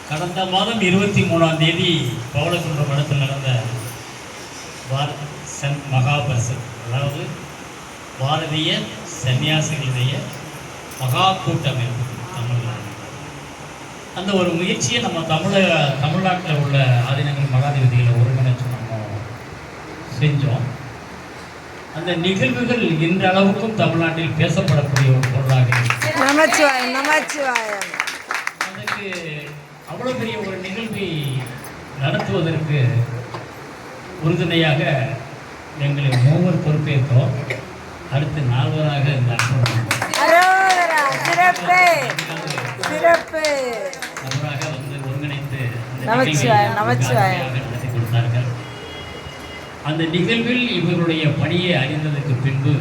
கடந்த மாதம் 23ஆம் தேதி பவளக்குன்றம் மடத்தில் நடந்த மகாபரிஷத், அதாவது பாரதிய சன்னியாசிகளுடைய மகா கூட்டமைப்பு தமிழ்நாடு. அந்த ஒரு முயற்சியை நம்ம தமிழ்நாட்டில் உள்ள ஆதீனங்கள் மகாதிபதிகளை ஒருங்கிணைச்சு நம்ம செஞ்சோம். அந்த நிகழ்வுகள் இன்றளவுக்கும் தமிழ்நாட்டில் பேசப்படக்கூடிய ஒரு பொருளாக அதுக்கு அவ்வளோ பெரிய ஒரு நிகழ்வை நடத்துவதற்கு உறுதுணையாக எங்களை மூவர் பொறுப்பேற்றோம். அடுத்து 4வராக இந்த அவராக வந்து ஒருங்கிணைத்து நடத்தி கொடுத்தார்கள். அந்த நிகழ்வில் இவருடைய பணியை அறிந்ததற்கு பின்பு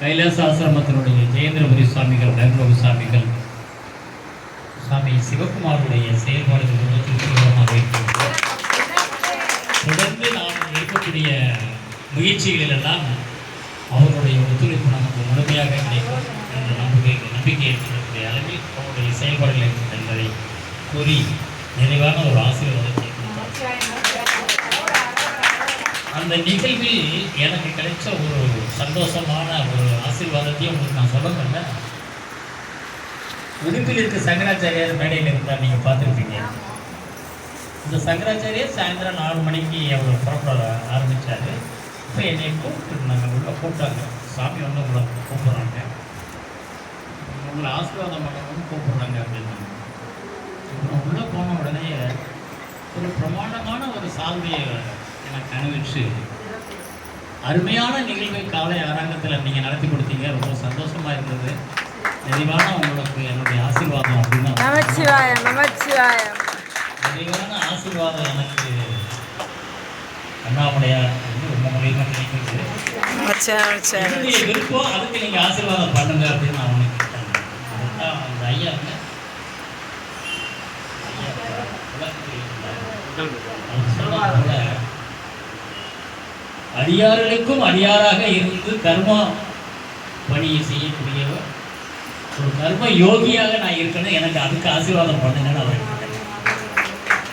கைலாச ஆசிரமத்தினுடைய ஜெயேந்திரபுரி சுவாமிகள், பெங்களூரு சுவாமிகள், சுவாமி சிவகுமாருடைய செயல்பாடுகள் ரொம்ப தீவிரமாக இருக்கிறது. தொடர்ந்து நாம் இருக்கக்கூடிய முயற்சிகளிலெல்லாம் அவருடைய ஒத்துழைப்பு நமக்கு முழுமையாக கிடைக்கும் என்ற நம்பிக்கை ஏற்படக்கூடிய அளவில் அவருடைய செயல்பாடுகள் இருக்கிறது என்பதை கூறி நிறைவான ஒரு ஆசீர்வாதத்தை அந்த நிகழ்வில் எனக்கு கிடைச்ச ஒரு சந்தோஷமான ஒரு ஆசீர்வாதத்தையும் உங்களுக்கு நான் சொல்ல முடியல. உடுப்பில் இருக்க சங்கராச்சாரியார் மேடையில் இருந்தால் நீங்கள் பார்த்துருப்பீங்க. இந்த சங்கராச்சாரியார் சாயந்தரம் 4 மணிக்கு அவர் புறப்பட ஆரம்பித்தார். இப்போ என்னை கூப்பிட்டுருந்தாங்க, உள்ளே கூப்பிட்டாங்க. சாமி வந்து உங்களை கூப்பிட்றாங்க, உங்களை ஆசீர்வாதம் பண்ணணும்னு கூப்பிட்றாங்க அப்படின்னாங்க. அப்புறம் உள்ளே போன உடனே ஒரு பிரமாண்டமான ஒரு சால்வையை எனக்கு அணிவிச்சு அருமையான நிகழ்வை காலை அரங்கத்தில் நீங்கள் நடத்தி கொடுத்தீங்க. ரொம்ப சந்தோஷமாக இருந்தது. நிறைவான உங்களுக்கு என்னுடைய ஆசீர்வாதம் அப்படின்னா நிறைவான ஆசீர்வாதம் எனக்கு அண்ணாமலையார் ரொம்ப மூலியமாக கிடைக்கிறது. விருப்பம் அதுக்கு நீங்கள் ஆசீர்வாதம் பண்ணுங்க அப்படின்னு நான் அவனுக்கு கேட்டாங்க. அதுதான் அந்த ஐயா சொன்னது அடியார்களுக்கும் அடியாராக இருந்து கர்மா பணியை செய்யக்கூடியவர், ஒரு கர்ம யோகியாக நான் இருக்கணும், எனக்கு அதுக்கு ஆசீர்வாதம் பண்ணுங்கன்னு அவர்